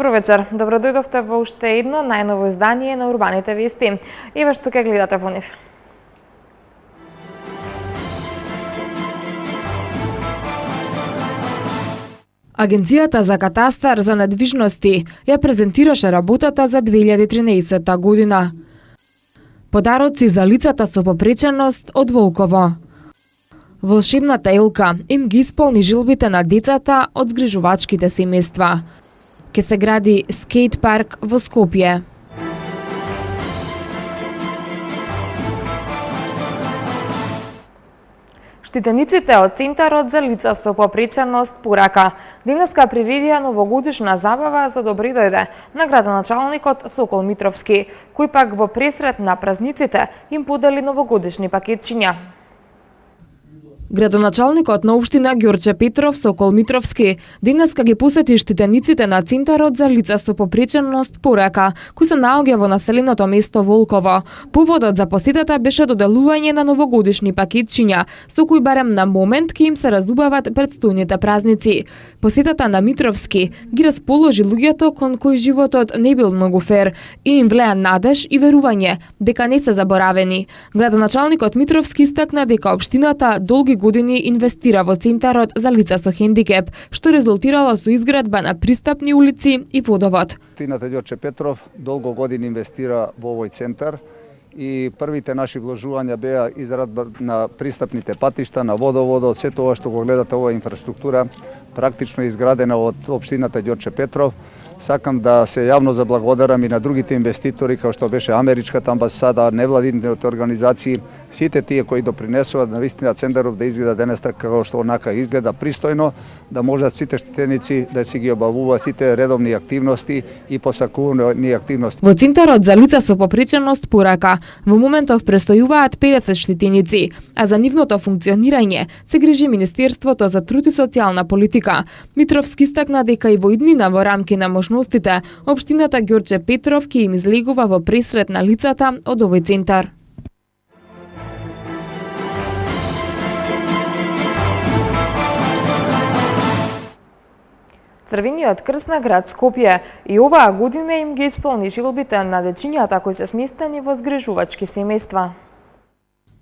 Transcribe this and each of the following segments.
Добро вечер. Добро дојдовте во уште едно најново издание на Урбаните вести. Еве што ќе гледате во нив. Агенцијата за катастар за недвижности ја презентираше работата за 2013 година. Подароци за лицата со попреченост од Волково. Волшебната елка им ги исполни желбите на децата од згрижувачките семејства. Ке се гради скейт парк во Скопје. Штитениците од Центарот за лица со попреченост порака денеска приредија новогодишна забава за добри дојде на градоначалникот Сокол Митровски, кој пак во пресрет на празниците им подели новогодишни пакетчиња. Градоначалникот на општина Ѓорче Петров Сокол Митровски денеска ги посети штитениците на Центарот за лица со попреченост порака, кој се наоѓа во населеното место Волково. Поводот за посетата беше доделување на новогодишни пакетчиња, со кои барем на момент ќе им се разубават предстојните празници. Посетата на Митровски ги расположи луѓето кон кои животот не бил многу фер и им влеа надеж и верување дека не се заборавени. Градоначалникот Митровски истакна дека општината долги години инвестира во Центарот за лица со хендикеп, што резултирало со изградба на пристапни улици и водовод. Општината Ѓорче Петров долго години инвестира во овој центар и првите наши вложувања беа изградба на пристапните патишта, на водоводот, се тоа што го гледате оваа инфраструктура практично изградена од општината Ѓорче Петров. Сакам да се јавно заблагодарам и на другите инвеститори, како што беше Америчката амбасада, невладините организации, сите тие кои допринесуваат на вистина центарот да изгледа денес така како што онака изгледа пристојно, да можат сите штитеници да си ги обавуваат сите редовни активности и посакувани активности. Во Центарот за лица со попреченост порака во моментов престојуваат 50 штитеници, а за нивното функционирање се грижи Министерството за труд и социјална политика. Митровски истакна дека и во иднина во рамки на можностите, општината Ѓорче Петров ќе им излегува во пресрет на лицата од овој центар. Црвениот крст на град Скопје и оваа година им ги исполни желбите на дечињата кои се сместени во згрижувачки семејства.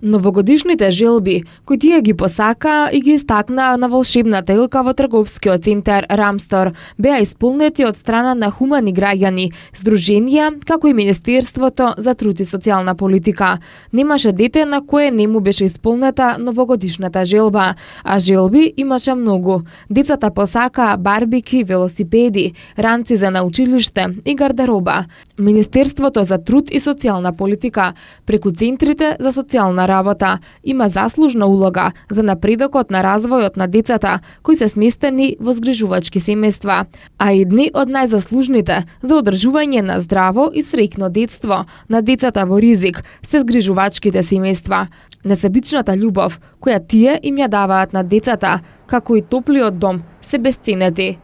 Новогодишните желби, кои тие ги посака и ги истакна на волшебната елка во трговскиот центар Рамстор, беа исполнети од страна на хумани граѓани, здруженија, како и Министерството за труд и социјална политика. Немаше дете на кое не му беше исполнета новогодишната желба, а желби имаше многу. Децата посакаа барбики, велосипеди, ранци за на училиште и гардероба. Министерството за труд и социјална политика, преку центрите за социјална работа, има заслужна улога за напредокот на развојот на децата кои се сместени во згрижувачки семејства, а едни од најзаслужните за одржување на здраво и среќно детство на децата во ризик се згрижувачките семејства. Несебичната љубов која тие им ја даваат на децата, како и топлиот дом, се бесценети.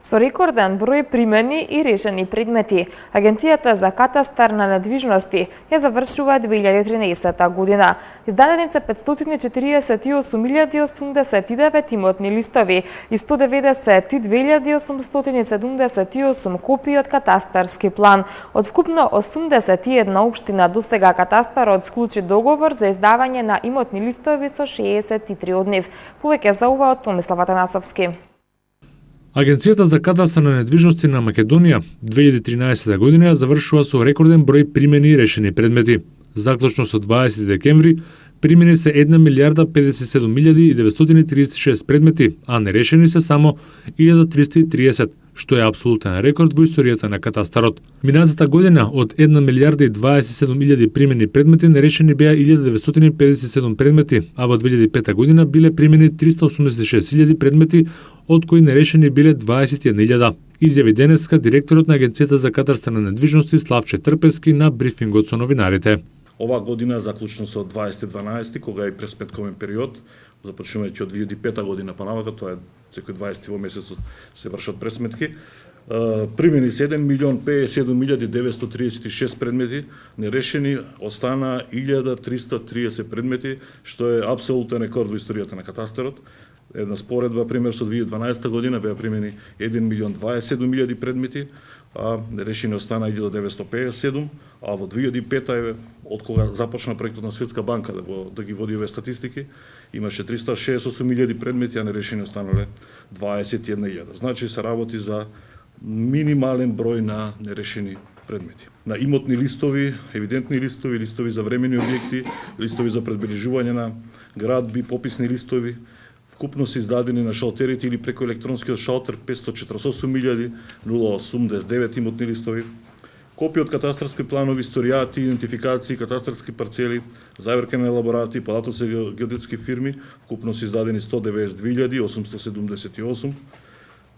Со рекорден број примени и решени предмети, Агенцијата за катастар на недвижности ја завршува 2013 година. Издадени се 548.089 имотни листови и 192.878 копии од катастарски план. Од вкупно 81 општина досега катастарот склучи договор за издавање на имотни листови со 63 од нив. Повеќе за ова од Томислав Атанасовски. Агенцијата за катастар на недвижности на Македонија 2013 година завршува со рекорден број примени и решени предмети. Заклучно со 20 декември примени се 1.057.936 предмети, а нерешени се само 1.330, што е апсолутен рекорд во историјата на катастарот. Минатата година од 1.027.000 примени предмети нерешени беа 1.957 предмети, а во 2005 година биле примени 386.000 предмети, од кои нерешени биле 21.000. Изјави денеска директорот на Агенцијата за катастар на недвижности Славче Трпевски на брифингот со новинарите. Ова година заклучно со 2012, кога е преспетковен период, започнувајќи од 2005 година па навака, тоа е секој 20 во месецот се вршат пресметки, примени 7.057.936 предмети, нерешени остана 1.330 предмети, што е апсолутен рекорд во историјата на катастарот. Една споредба пример со 2012 година беа примени 1.027.000 предмети, а нерешени остана 1957, а во 2005 од кога започна проектот на Светска банка да ги води овие статистики, имаше 368.000 предмети, а нерешени останале 21.000. Значи се работи за минимален број на нерешени предмети. На имотни листови, евидентни листови, листови за времени објекти, листови за предбележување на градби, пописни листови, вкупно се издадени на шалтерите или преку електронскиот шалтер 548.089 имотни листови, копии од катастарски планови, историјати, идентификации, катастарски парцели, заверка на елаборати, податоци геодетски фирми, вкупно се издадени 192.878,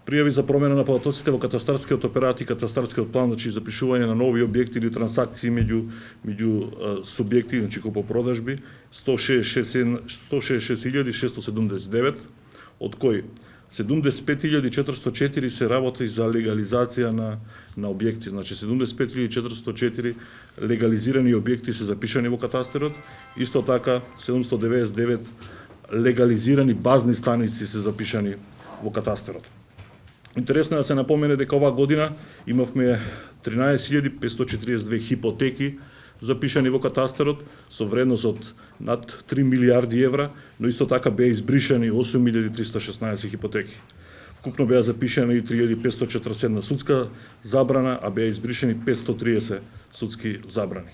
пријави за промена на податоците во катастарскиот операт и катастарскиот план, значи запишување на нови објекти или трансакции меѓу субјекти, значи купопродажби, 166.679, од кои 75.404 се работи за легализација на објекти, значи 75.404 легализирани објекти се запишани во катастерот, исто така 799 легализирани базни станици се запишани во катастерот. Интересно е да се напомене дека оваа година имавме 13.542 хипотеки запишани во катастерот со вредност од над 3 милиарди евра, но исто така беа избришани 8.316 хипотеки. Вкупно беа запишани 3.541 судска забрана, а беа избришани 530 судски забрани.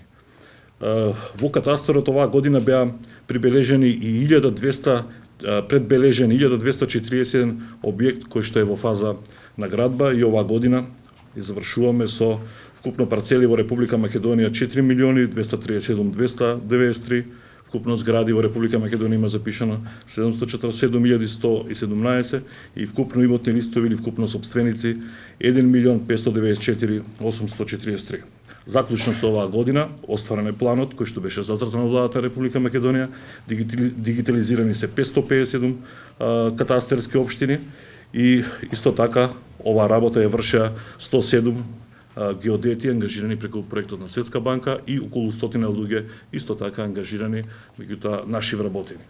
Во катастерот оваа година беа прибележени и 1200 предбележен 1241 објект кој што е во фаза на градба и оваа година завршуваме со вкупно парцели во Република Македонија 4.237.293, вкупно згради во Република Македонија има запишано 747.117 и вкупно имотни листови или вкупно собственици 1.594.843. Заклучно со оваа година остварен е планот кој што беше зацртан од владата Република Македонија, дигитализирани се 557 катастерски општини и исто така оваа работа ја вршеа 107 геодети ангажирани преку проектот на Светска банка и околу 100 луѓе исто така ангажирани меѓутоа наши вработени.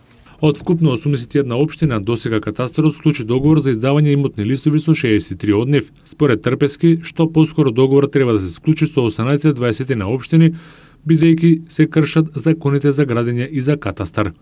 Од вкупно 81 општина досега катастерот склучи договор за издавање имотни листови со 63 од нив. Според Трпески, што поскоро договорот треба да се склучи со останатите 20 на општини, бидејќи се кршат законите за градење и за катастар.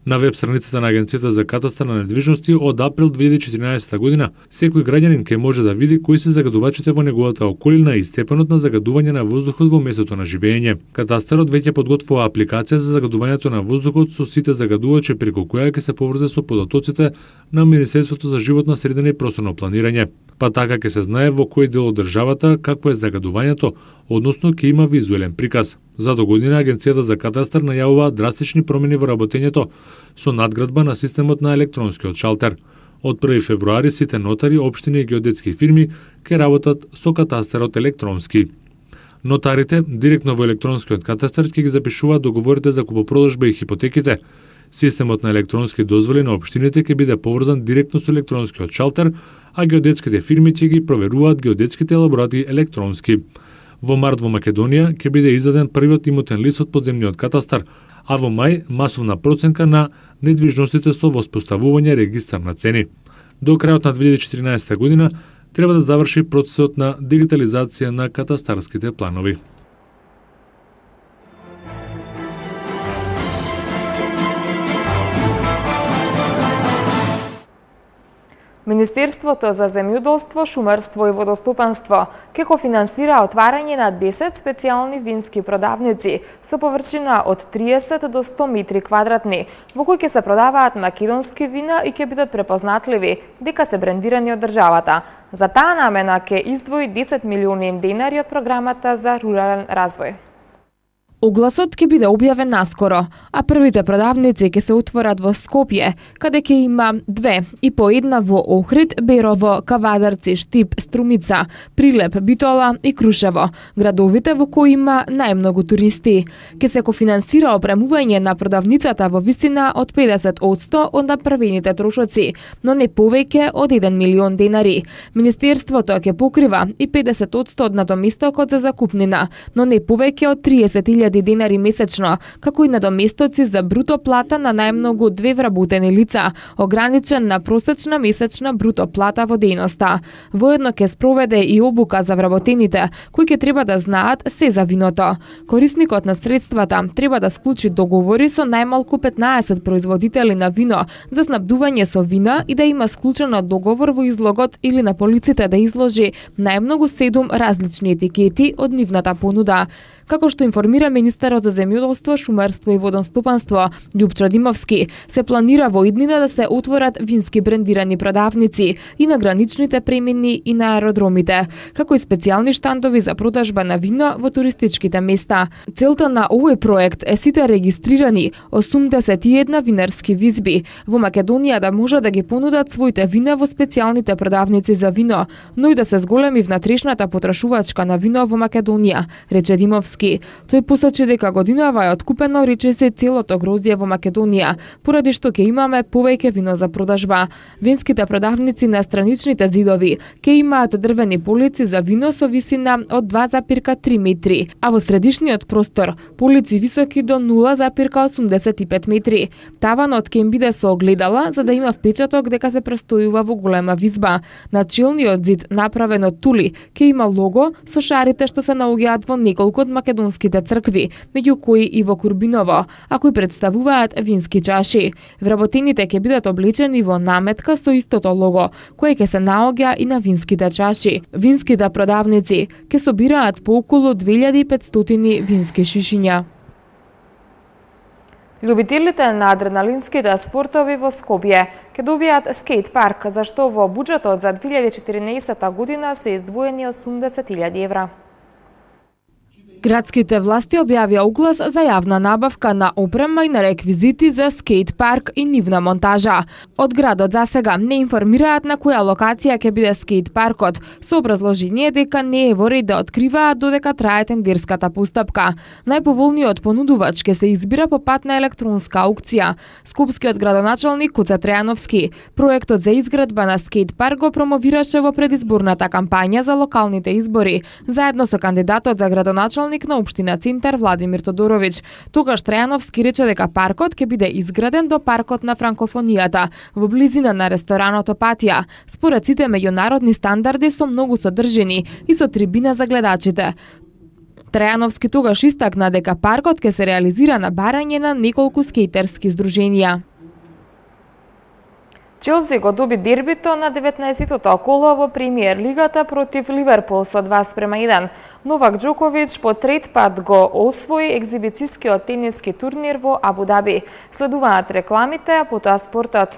На веб страницата на Агенцијата за катастар на недвижности од април 2014 година, секој граѓанин ќе може да види кои се загадувачите во неговата околина и степенот на загадување на воздухот во местото на живење. Катастарот веќе подготвува апликација за загадувањето на воздухот со сите загадувачи преку која ќе се поврзе со податоците на Министерството за животна средина и prostorno планирање. Па така ќе се знае во кој дел од државата какво е загадувањето, односно ќе има визуелен приказ. За догодина Агенцијата за катастар најавува драстични промени во работењето со надградба на системот на електронскиот шалтер. Од 1 февруари сите нотари, општини и геодетски фирми ќе работат со катастарот електронски. Нотарите директно во електронскиот катастар ќе ги запишуваат договорите за купопродажба и хипотеките. Системот на електронски дозволи на општините ќе биде поврзан директно со електронскиот шалтер, а геодетските фирми ќе ги проверуваат геодетските елаборати електронски. Во март во Македонија ќе биде издаден првиот имотен лист од подземниот катастар, а во мај масовна проценка на недвижностите со воспоставување регистар на цени. До крајот на 2014 година треба да заврши процесот на дигитализација на катастарските планови. Министерството за земјоделство, шумарство и водостопанство ќе кофинансира отварање на 10 специјални вински продавници со површина од 30 до 100 метри квадратни, во кои ќе се продаваат македонски вина и ќе бидат препознатливи дека се брендирани од државата. За таа намена ќе издвои 10 милиони денари од програмата за рурален развој. Огласот ќе биде објавен наскоро, а првите продавници ќе се отворат во Скопје, каде ќе има 2 и по една во Охрид, Берово, Кавадарци, Штип, Струмица, Прилеп, Битола и Крушево, градовите во кои има најмногу туристи. Ќе се кофинансира опремување на продавницата во висина од 50% од направените трошоци, но не повеќе од 1 милион денари. Министерството ќе покрива и 50% од надоместокот за закупнина, но не повеќе од 30.000 10.000 денари месечно, како и надоместоци за бруто плата на најмногу 2 вработени лица, ограничен на просечна месечна бруто плата во дејноста. Воедно ќе спроведе и обука за вработените, кои ќе треба да знаат се за виното. Корисникот на средствата треба да склучи договори со најмалку 15 производители на вино за снабдување со вина и да има склучено договор во излогот или на полиците да изложи најмногу 7 различни етикети од нивната понуда. Како што информира министерот за земјоделство, шумарство и водостопанство Љупчо Димовски, се планира во иднина да се отворат вински брендирани продавници и на граничните премини и на аеродромите, како и специјални штандови за продажба на вино во туристичките места. Целта на овој проект е сите регистрирани 81 винарски визби во Македонија да може да ги понудат своите вина во специјалните продавници за вино, но и да се зголеми внатрешната потрошувачка на вино во Македонија, рече Димовски. Тој посочи дека годинава е откупено речиси целото грозје во Македонија, поради што ќе имаме повеќе вино за продажба. Винските продавници на страничните зидови ќе имаат дрвени полици за вино со висина од 2,3 метри, а во средишниот простор полици високи до 0,85 метри. Таванот ќе им биде со огледала за да има впечаток дека се престојува во голема визба. На челниот зид, направен од тули, ќе има лого со шарите што се наоѓаат во неколку од македонските цркви, меѓу кои и во Курбиново, а кои представуваат вински чаши. Вработените ќе бидат облечени во наметка со истото лого, кое ќе се наоѓа и на винските чаши. Винските продавници ќе собираат по околу 2500 вински шишиња. Љубителите на адреналинските спортови во Скопје ќе добијат скейт парк, за што во буџетот за 2014 година се издвоени 80.000 евра. Градските власти објавија оглас за јавна набавка на опрема и на реквизити за скейт парк и нивна монтажа. Од градот засега не информираат на која локација ќе биде скейт паркот, со образложение дека не е во ред да откриваат додека трае тендерската постапка. Најповолниот понудувач ќе се избира по пат на електронска аукција. Скопскиот градоначалник Куце Трајановски проектот за изградба на скейт парк го промовираше во предизборната кампања за локалните избори, заедно со кандидатот за градоначалник на општина Центар Владимир Тодоровиќ. Тогаш Трајановски рече дека паркот ќе биде изграден до паркот на франкофонијата, во близина на ресторанот Опатија, според сите меѓународни стандарди со многу содржини и со трибина за гледачите. Трајановски тогаш истакна дека паркот ќе се реализира на барање на неколку скејтерски здруженија. Челси го доби дербито на 19-тото коло во Премиер лигата против Ливерпул со 2:1. Новак Џоковиќ по трет пат го освои екзибицијскиот тениски турнир во Абу Даби. Следуваат рекламите, а потоа спортот.